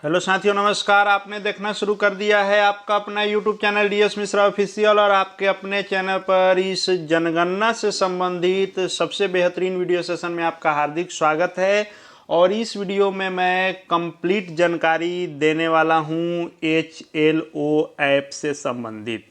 Hello साथियों, नमस्कार। आपने देखना शुरू कर दिया है आपका अपना YouTube channel DS Mishra official, और आपके अपने चैनल पर इस जनगणना से संबंधित सबसे बेहतरीन वीडियो सेशन में आपका हार्दिक स्वागत है। और इस वीडियो में मैं कंप्लीट जानकारी देने वाला हूं HLO ऐप से संबंधित।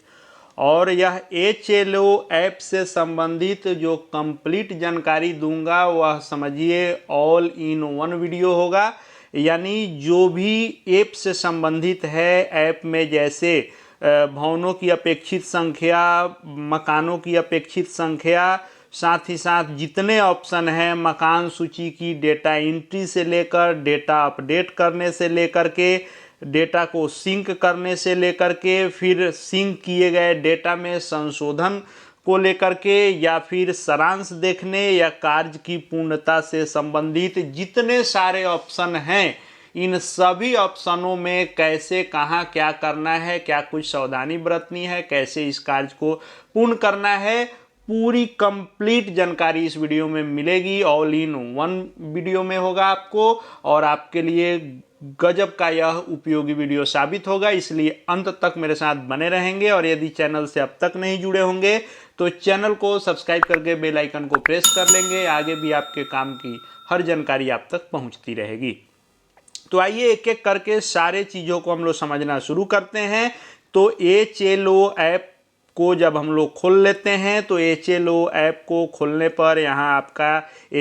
और यह HLO ऐप से संबंधित जो कंप्लीट जानकारी दूंगा वह समझिए ऑल इन वन वीडियो होगा। यानी जो भी ऐप से संबंधित है, ऐप में जैसे भवनों की अपेक्षित संख्या, मकानों की अपेक्षित संख्या, साथ ही साथ जितने ऑप्शन हैं मकान सूची की डेटा एंट्री से लेकर डेटा अपडेट करने से लेकर के डेटा को सिंक करने से लेकर के फिर सिंक किए गए डेटा में संशोधन को लेकर के, या फिर सारांश देखने या कार्य की पूर्णता से संबंधित जितने सारे ऑप्शन हैं, इन सभी ऑप्शनों में कैसे कहाँ क्या करना है, क्या कुछ सावधानी बरतनी है, कैसे इस कार्य को पूर्ण करना है, पूरी कंप्लीट जानकारी इस वीडियो में मिलेगी। ऑल इन वन वीडियो में होगा आपको, और आपके लिए गजब का यह उपयोगी वीडियो साबित होगा। इसलिए अंत तक मेरे साथ बने रहेंगे। और यदि चैनल से अब तक नहीं जुड़े होंगे तो चैनल को सब्सक्राइब करके बेल आइकन को प्रेस कर लेंगे। आगे भी आपके काम की हर जानकारी आप तक पहुंचती रहेगी। तो आइए एक एक करके सारे चीज़ों को हम लोग समझना शुरू करते हैं। तो HLO ऐप को जब हम लोग खोल लेते हैं तो HLO ऐप को खोलने पर यहाँ आपका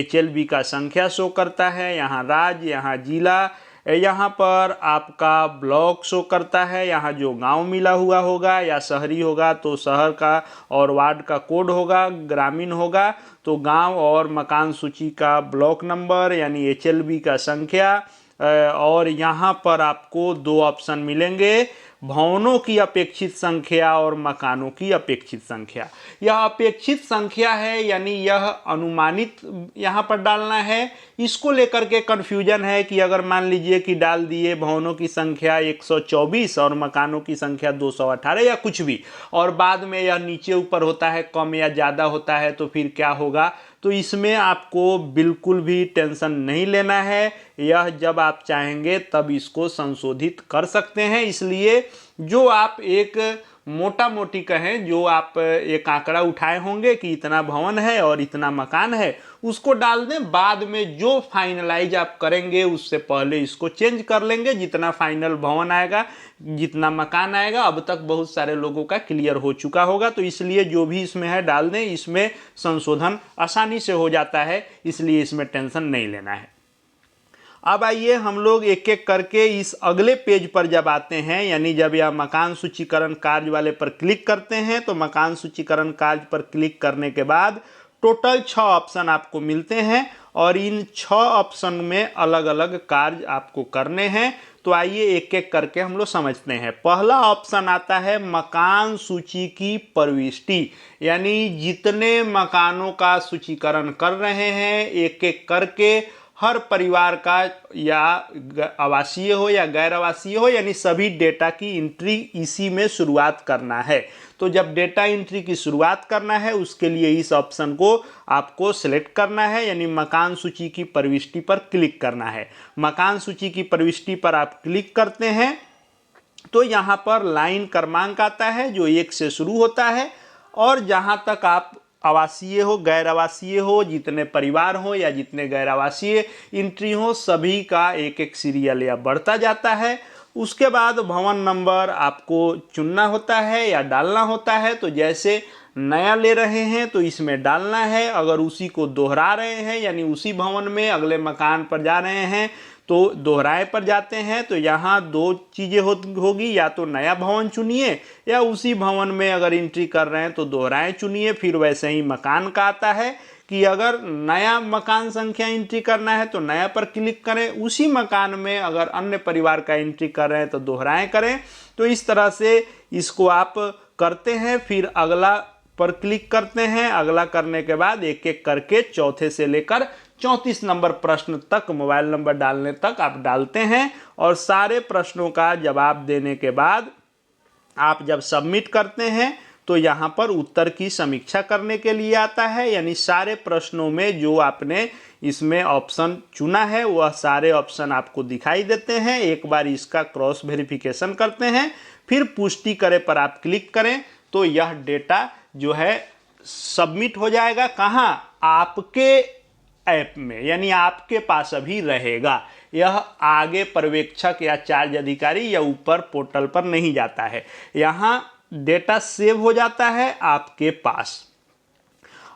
HLB का संख्या शो करता है, यहाँ राज्य, यहाँ जिला, यहाँ पर आपका ब्लॉक शो करता है, यहाँ जो गांव मिला हुआ होगा या शहरी होगा तो शहर का और वार्ड का कोड होगा, ग्रामीण होगा तो गांव और मकान सूची का ब्लॉक नंबर यानी HLB का संख्या। और यहाँ पर आपको दो ऑप्शन मिलेंगे, भवनों की अपेक्षित संख्या और मकानों की अपेक्षित संख्या। यह अपेक्षित संख्या है यानी यह अनुमानित यहाँ पर डालना है। इसको लेकर के कन्फ्यूजन है कि अगर मान लीजिए कि डाल दिए भवनों की संख्या 124 और मकानों की संख्या 218 या कुछ भी, और बाद में यह नीचे ऊपर होता है, कम या ज़्यादा होता है, तो फिर क्या होगा। तो इसमें आपको बिल्कुल भी टेंशन नहीं लेना है। यह जब आप चाहेंगे तब इसको संशोधित कर सकते हैं। इसलिए जो आप एक मोटा मोटी कहें, जो आप एक आंकड़ा उठाए होंगे कि इतना भवन है और इतना मकान है, उसको डाल दें। बाद में जो फाइनलाइज आप करेंगे उससे पहले इसको चेंज कर लेंगे। जितना फाइनल भवन आएगा, जितना मकान आएगा, अब तक बहुत सारे लोगों का क्लियर हो चुका होगा। तो इसलिए जो भी इसमें है डाल दें। इसमें संशोधन आसानी से हो जाता है, इसलिए इसमें टेंशन नहीं लेना है। अब आइए हम लोग एक एक करके इस अगले पेज पर जब आते हैं, यानी जब यह मकान सूचीकरण कार्य वाले पर क्लिक करते हैं, तो मकान सूचीकरण कार्य पर क्लिक करने के बाद टोटल 6 ऑप्शन आपको मिलते हैं, और इन 6 ऑप्शन में अलग अलग कार्य आपको करने हैं। तो आइए एक एक करके हम लोग समझते हैं। पहला ऑप्शन आता है मकान सूची की प्रविष्टि, यानी जितने मकानों का सूचीकरण कर रहे हैं एक एक करके, हर परिवार का, या आवासीय हो या गैर आवासीय हो, यानी सभी डेटा की एंट्री इसी में शुरुआत करना है। तो जब डेटा एंट्री की शुरुआत करना है उसके लिए इस ऑप्शन को आपको सिलेक्ट करना है, यानी मकान सूची की प्रविष्टि पर क्लिक करना है। मकान सूची की प्रविष्टि पर आप क्लिक करते हैं तो यहाँ पर लाइन क्रमांक आता है जो 1 से शुरू होता है, और जहाँ तक आप आवासीय हो, गैर आवासीय हो, जितने परिवार हो या जितने गैर आवासीय एंट्री हो, सभी का एक एक सीरियल या बढ़ता जाता है। उसके बाद भवन नंबर आपको चुनना होता है या डालना होता है। तो जैसे नया ले रहे हैं तो इसमें डालना है, अगर उसी को दोहरा रहे हैं यानी उसी भवन में अगले मकान पर जा रहे हैं तो दोहराए पर जाते हैं, तो यहाँ 2 चीज़ें होगी, या तो नया भवन चुनिए या उसी भवन में अगर एंट्री कर रहे हैं तो दोहराए चुनिए। फिर वैसे ही मकान का आता है कि अगर नया मकान संख्या एंट्री करना है तो नया पर क्लिक करें, उसी मकान में अगर अन्य परिवार का एंट्री कर रहे हैं तो दोहराए करें। तो इस तरह से इसको आप करते हैं। फिर अगला पर क्लिक करते हैं। अगला करने के बाद एक एक करके चौथे से लेकर 34 नंबर प्रश्न तक, मोबाइल नंबर डालने तक आप डालते हैं, और सारे प्रश्नों का जवाब देने के बाद आप जब सबमिट करते हैं तो यहाँ पर उत्तर की समीक्षा करने के लिए आता है, यानी सारे प्रश्नों में जो आपने इसमें ऑप्शन चुना है वह सारे ऑप्शन आपको दिखाई देते हैं। एक बार इसका क्रॉस वेरिफिकेशन करते हैं, फिर पुष्टि करें पर आप क्लिक करें तो यह डेटा जो है सबमिट हो जाएगा। कहाँ? आपके ऐप में, यानी आपके पास अभी रहेगा। यह आगे पर्यवेक्षक या चार्ज अधिकारी या ऊपर पोर्टल पर नहीं जाता है, यहाँ डेटा सेव हो जाता है आपके पास।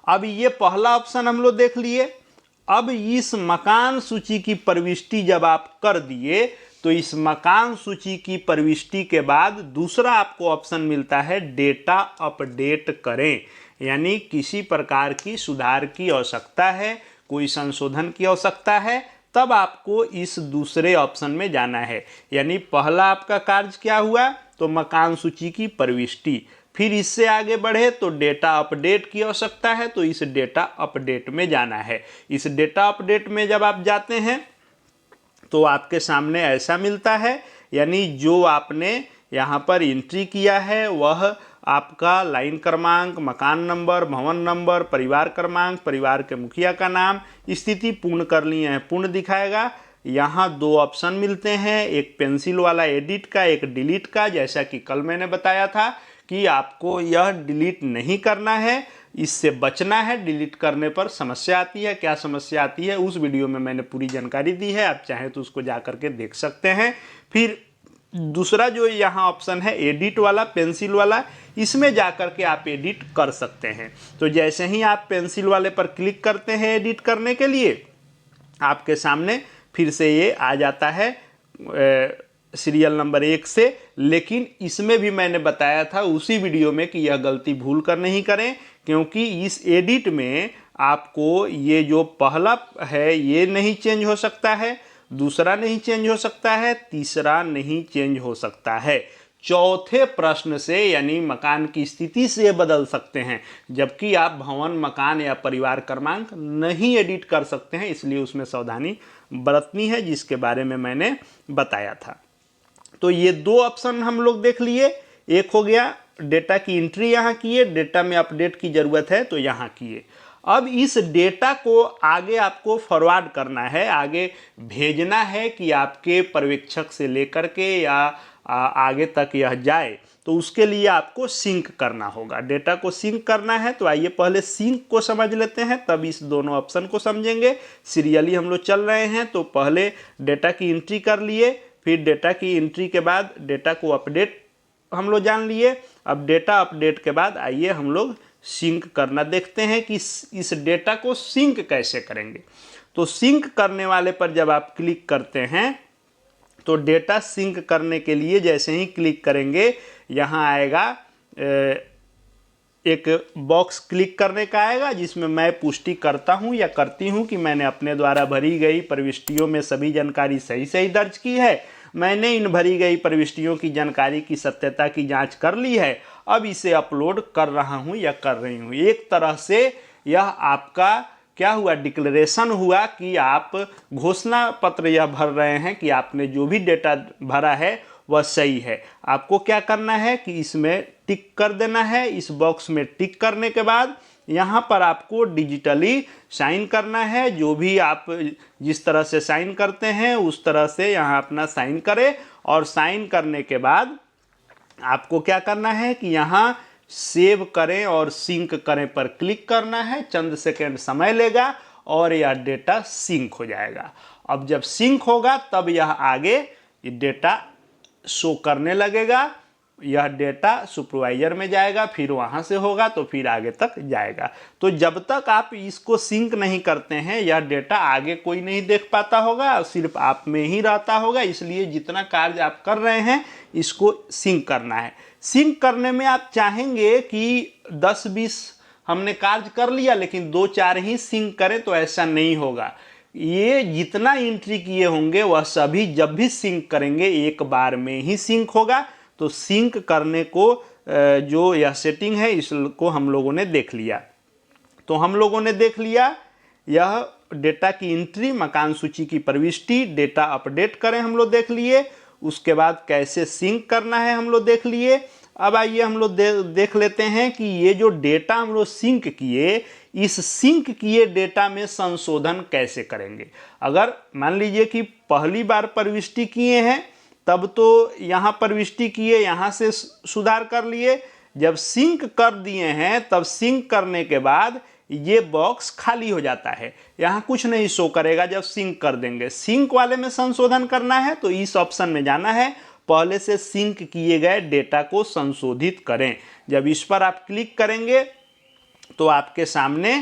अब ये पहला ऑप्शन हम लोग देख लिए। अब इस मकान सूची की प्रविष्टि जब आप कर दिए तो इस मकान सूची की प्रविष्टि के बाद दूसरा आपको ऑप्शन मिलता है डेटा अपडेट करें, यानी किसी प्रकार की सुधार की आवश्यकता है, कोई संशोधन की आवश्यकता है, तब आपको इस दूसरे ऑप्शन में जाना है। यानी पहला आपका कार्य क्या हुआ? तो मकान सूची की प्रविष्टि। फिर इससे आगे बढ़े तो डेटा अपडेट की आवश्यकता है, तो इस डेटा अपडेट में जाना है। इस डेटा अपडेट में जब आप जाते हैं तो आपके सामने ऐसा मिलता है, यानी जो आपने यहाँ पर एंट्री किया है वह आपका लाइन क्रमांक, मकान नंबर, भवन नंबर, परिवार क्रमांक, परिवार के मुखिया का नाम, स्थिति पूर्ण कर लिए हैं, पूर्ण दिखाएगा। यहाँ दो ऑप्शन मिलते हैं, एक पेंसिल वाला एडिट का, एक डिलीट का। जैसा कि कल मैंने बताया था कि आपको यह डिलीट नहीं करना है, इससे बचना है। डिलीट करने पर समस्या आती है। क्या समस्या आती है उस वीडियो में मैंने पूरी जानकारी दी है, आप चाहें तो उसको जा करके देख सकते हैं। फिर दूसरा जो यहाँ ऑप्शन है एडिट वाला, पेंसिल वाला, इसमें जा करके आप एडिट कर सकते हैं। तो जैसे ही आप पेंसिल वाले पर क्लिक करते हैं एडिट करने के लिए, आपके सामने फिर से ये आ जाता है सीरियल नंबर 1 से। लेकिन इसमें भी मैंने बताया था उसी वीडियो में कि यह गलती भूल कर नहीं करें, क्योंकि इस एडिट में आपको ये जो पहला है ये नहीं चेंज हो सकता है, दूसरा नहीं चेंज हो सकता है, तीसरा नहीं चेंज हो सकता है, चौथे प्रश्न से यानी मकान की स्थिति से बदल सकते हैं। जबकि आप भवन, मकान या परिवार क्रमांक नहीं एडिट कर सकते हैं, इसलिए उसमें सावधानी बरतनी है, जिसके बारे में मैंने बताया था। तो ये दो ऑप्शन हम लोग देख लिए। एक हो गया डेटा की एंट्री यहाँ किए, डेटा में अपडेट की ज़रूरत है तो यहाँ किए। अब इस डेटा को आगे आपको फॉरवर्ड करना है, आगे भेजना है कि आपके पर्यवेक्षक से लेकर के या आगे तक यह जाए, तो उसके लिए आपको सिंक करना होगा। डेटा को सिंक करना है तो आइए पहले सिंक को समझ लेते हैं, तब इस दोनों ऑप्शन को समझेंगे। सीरियली हम लोग चल रहे हैं, तो पहले डेटा की एंट्री कर लिए, फिर डेटा की एंट्री के बाद डेटा को अपडेट हम लोग जान लिए। अब डेटा अपडेट के बाद आइए हम लोग सिंक करना देखते हैं कि इस डेटा को सिंक कैसे करेंगे। तो सिंक करने वाले पर जब आप क्लिक करते हैं तो डेटा सिंक करने के लिए जैसे ही क्लिक करेंगे यहाँ आएगा एक बॉक्स क्लिक करने का आएगा, जिसमें मैं पुष्टि करता हूँ या करती हूँ कि मैंने अपने द्वारा भरी गई प्रविष्टियों में सभी जानकारी सही सही दर्ज की है। मैंने इन भरी गई प्रविष्टियों की जानकारी की सत्यता की जांच कर ली है, अब इसे अपलोड कर रहा हूँ या कर रही हूँ। एक तरह से यह आपका क्या हुआ, डिक्लेरेशन हुआ कि आप घोषणा पत्र यह भर रहे हैं कि आपने जो भी डेटा भरा है वह सही है। आपको क्या करना है कि इसमें टिक कर देना है। इस बॉक्स में टिक करने के बाद यहाँ पर आपको डिजिटली साइन करना है। जो भी आप जिस तरह से साइन करते हैं उस तरह से यहाँ अपना साइन करें, और साइन करने के बाद आपको क्या करना है कि यहाँ सेव करें और सिंक करें पर क्लिक करना है। चंद सेकेंड समय लेगा और यह डेटा सिंक हो जाएगा। अब जब सिंक होगा तब यह आगे डेटा शो करने लगेगा। यह डेटा सुपरवाइजर में जाएगा, फिर वहाँ से होगा तो फिर आगे तक जाएगा। तो जब तक आप इसको सिंक नहीं करते हैं यह डेटा आगे कोई नहीं देख पाता होगा, सिर्फ आप में ही रहता होगा। इसलिए जितना कार्य आप कर रहे हैं इसको सिंक करना है। सिंक करने में आप चाहेंगे कि 10-20 हमने कार्य कर लिया लेकिन 2-4 ही सिंक करें, तो ऐसा नहीं होगा। ये जितना एंट्री किए होंगे वह सभी जब भी सिंक करेंगे एक बार में ही सिंक होगा। तो सिंक करने को जो यह सेटिंग है इसको हम लोगों ने देख लिया। तो हम लोगों ने देख लिया यह डेटा की एंट्री, मकान सूची की प्रविष्टि, डेटा अपडेट करें हम लोग देख लिए। उसके बाद कैसे सिंक करना है हम लोग देख लिए। अब आइए हम लोग देख लेते हैं कि ये जो डेटा हम लोग सिंक किए, इस सिंक किए डेटा में संशोधन कैसे करेंगे। अगर मान लीजिए कि पहली बार प्रविष्टि किए हैं तब तो यहाँ प्रविष्टि किए, यहाँ से सुधार कर लिए। जब सिंक कर दिए हैं तब सिंक करने के बाद ये बॉक्स खाली हो जाता है, यहाँ कुछ नहीं शो करेगा जब सिंक कर देंगे। सिंक वाले में संशोधन करना है तो इस ऑप्शन में जाना है, पहले से सिंक किए गए डेटा को संशोधित करें। जब इस पर आप क्लिक करेंगे तो आपके सामने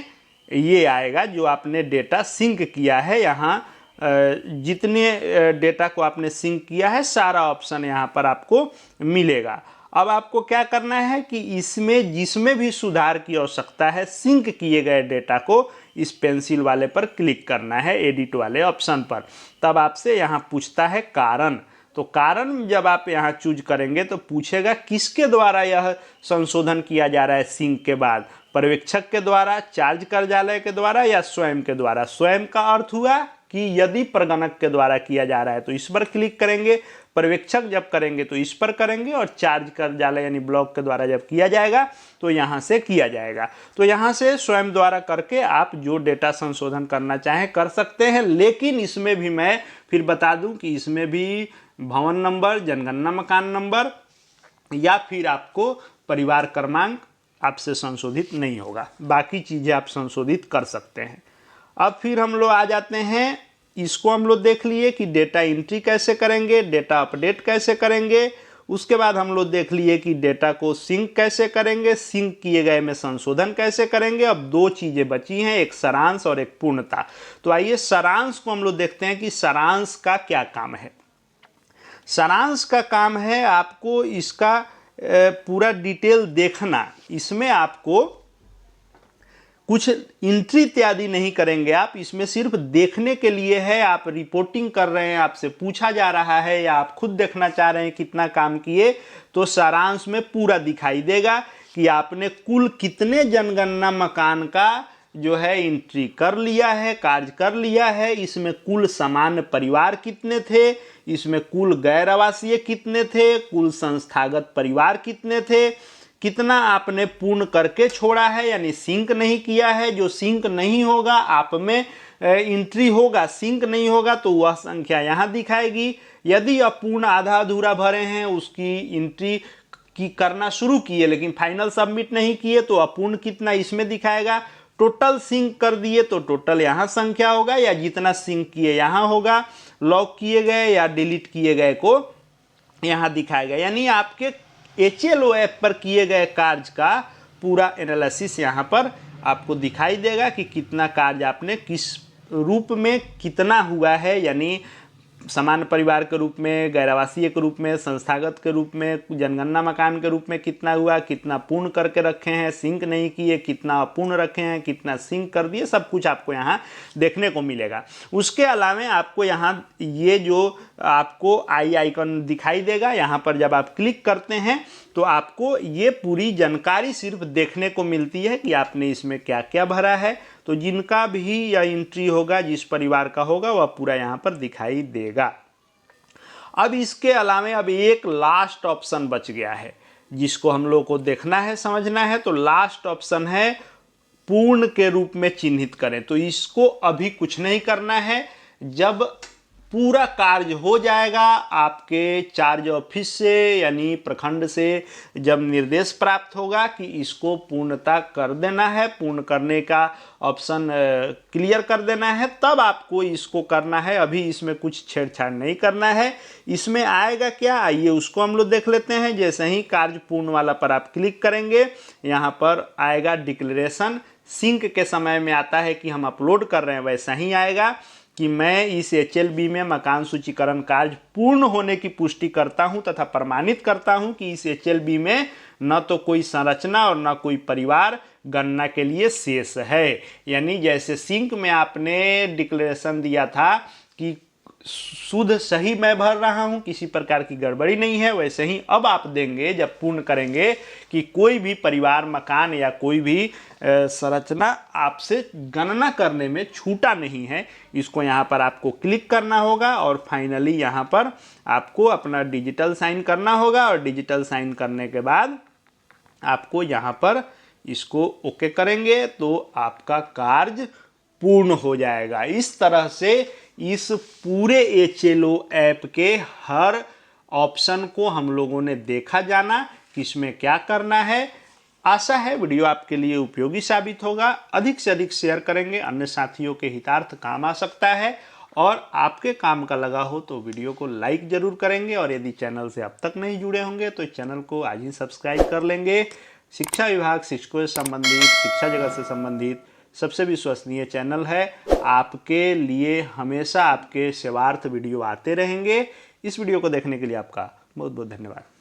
ये आएगा जो आपने डेटा सिंक किया है। यहाँ जितने डेटा को आपने सिंक किया है सारा ऑप्शन यहाँ पर आपको मिलेगा। अब आपको क्या करना है कि इसमें जिसमें भी सुधार की आवश्यकता है सिंक किए गए डेटा को इस पेंसिल वाले पर क्लिक करना है, एडिट वाले ऑप्शन पर। तब आपसे यहाँ पूछता है कारण, तो कारण जब आप यहाँ चूज करेंगे तो पूछेगा किसके द्वारा यह संशोधन किया जा रहा है सिंक के बाद, पर्यवेक्षक के द्वारा, चार्ज कार्यालय के द्वारा या स्वयं के द्वारा। स्वयं का अर्थ हुआ कि यदि प्रगणक के द्वारा किया जा रहा है तो इस पर क्लिक करेंगे, पर्यवेक्षक जब करेंगे तो इस पर करेंगे, और चार्ज कार्यालय यानी ब्लॉक के द्वारा जब किया जाएगा तो यहाँ से किया जाएगा। तो यहाँ से स्वयं द्वारा करके आप जो डेटा संशोधन करना चाहें कर सकते हैं। लेकिन इसमें भी मैं फिर बता दूं कि इसमें भी भवन नंबर, जनगणना मकान नंबर या फिर आपको परिवार क्रमांक आपसे संशोधित नहीं होगा, बाकी चीज़ें आप संशोधित कर सकते हैं। अब फिर हम लोग आ जाते हैं, इसको हम लोग देख लिए कि डेटा एंट्री कैसे करेंगे, डेटा अपडेट कैसे करेंगे। उसके बाद हम लोग देख लिए कि डेटा को सिंक कैसे करेंगे, सिंक किए गए में संशोधन कैसे करेंगे। अब दो चीज़ें बची हैं, एक सारांश और एक पूर्णता। तो आइए सारांश को हम लोग देखते हैं कि सारांश का क्या काम है। सारांश का काम है आपको इसका पूरा डिटेल देखना। इसमें आपको कुछ एंट्री इत्यादि नहीं करेंगे आप, इसमें सिर्फ देखने के लिए है। आप रिपोर्टिंग कर रहे हैं, आपसे पूछा जा रहा है या आप खुद देखना चाह रहे हैं कितना काम किए, तो सारांश में पूरा दिखाई देगा कि आपने कुल कितने जनगणना मकान का जो है एंट्री कर लिया है, कार्य कर लिया है। इसमें कुल सामान्य परिवार कितने थे, इसमें कुल गैर आवासीय कितने थे, कुल संस्थागत परिवार कितने थे, कितना आपने पूर्ण करके छोड़ा है यानी सिंक नहीं किया है। जो सिंक नहीं होगा आप में एंट्री होगा, सिंक नहीं होगा तो वह संख्या यहाँ दिखाएगी। यदि अपूर्ण आधा अधूरा भरे हैं उसकी एंट्री की करना शुरू किए लेकिन फाइनल सबमिट नहीं किए तो अपूर्ण कितना इसमें दिखाएगा। टोटल सिंक कर दिए तो टोटल यहाँ संख्या होगा, या जितना सिंक किए यहाँ होगा, लॉक किए गए या डिलीट किए गए को यहाँ दिखाएगा। यानी आपके HLO ऐप पर किए गए कार्य का पूरा एनालिसिस यहाँ पर आपको दिखाई देगा कि कितना कार्य आपने किस रूप में कितना हुआ है, यानी सामान्य परिवार के रूप में, गैर आवासीय के रूप में, संस्थागत के रूप में, जनगणना मकान के रूप में कितना हुआ, कितना पूर्ण करके रखे हैं, सिंक नहीं किए, कितना अपूर्ण रखे हैं, कितना सिंक कर दिए, सब कुछ आपको यहाँ देखने को मिलेगा। उसके अलावा आपको यहाँ ये जो आपको आई आइकन दिखाई देगा, यहाँ पर जब आप क्लिक करते हैं तो आपको ये पूरी जानकारी सिर्फ देखने को मिलती है कि आपने इसमें क्या क्या भरा है। तो जिनका भी यह एंट्री होगा, जिस परिवार का होगा, वह पूरा यहाँ पर दिखाई देगा। अब इसके अलावा अब एक लास्ट ऑप्शन बच गया है जिसको हम लोग को देखना है, समझना है। तो लास्ट ऑप्शन है पूर्ण के रूप में चिन्हित करें। तो इसको अभी कुछ नहीं करना है, जब पूरा कार्य हो जाएगा आपके चार्ज ऑफिस से यानी प्रखंड से जब निर्देश प्राप्त होगा कि इसको पूर्णता कर देना है, पूर्ण करने का ऑप्शन क्लियर कर देना है, तब आपको इसको करना है। अभी इसमें कुछ छेड़छाड़ नहीं करना है। इसमें आएगा क्या, आइए उसको हम लोग देख लेते हैं। जैसे ही कार्य पूर्ण वाला पर आप क्लिक करेंगे, यहाँ पर आएगा डिक्लेरेशन। सिंक के समय में आता है कि हम अपलोड कर रहे हैं, वैसा ही आएगा कि मैं इस HLB में मकान सूचीकरण कार्य पूर्ण होने की पुष्टि करता हूं तथा प्रमाणित करता हूं कि इस HLB में न तो कोई संरचना और न कोई परिवार गणना के लिए शेष है। यानी जैसे सिंक में आपने डिक्लेरेशन दिया था कि शुद्ध सही मैं भर रहा हूं, किसी प्रकार की गड़बड़ी नहीं है, वैसे ही अब आप देंगे जब पूर्ण करेंगे कि कोई भी परिवार, मकान या कोई भी संरचना आपसे गणना करने में छूटा नहीं है। इसको यहाँ पर आपको क्लिक करना होगा और फाइनली यहाँ पर आपको अपना डिजिटल साइन करना होगा और डिजिटल साइन करने के बाद आपको यहाँ पर इसको ओके करेंगे तो आपका कार्य पूर्ण हो जाएगा। इस तरह से इस पूरे HLO ऐप के हर ऑप्शन को हम लोगों ने देखा जाना किसमें क्या करना है। आशा है वीडियो आपके लिए उपयोगी साबित होगा। अधिक से अधिक शेयर करेंगे, अन्य साथियों के हितार्थ काम आ सकता है और आपके काम का लगा हो तो वीडियो को लाइक जरूर करेंगे और यदि चैनल से अब तक नहीं जुड़े होंगे तो चैनल को आज ही सब्सक्राइब कर लेंगे। शिक्षा विभाग, शिक्षकों से संबंधित, शिक्षा जगत से संबंधित सबसे विश्वसनीय चैनल है। आपके लिए हमेशा आपके सेवार्थ वीडियो आते रहेंगे। इस वीडियो को देखने के लिए आपका बहुत बहुत धन्यवाद।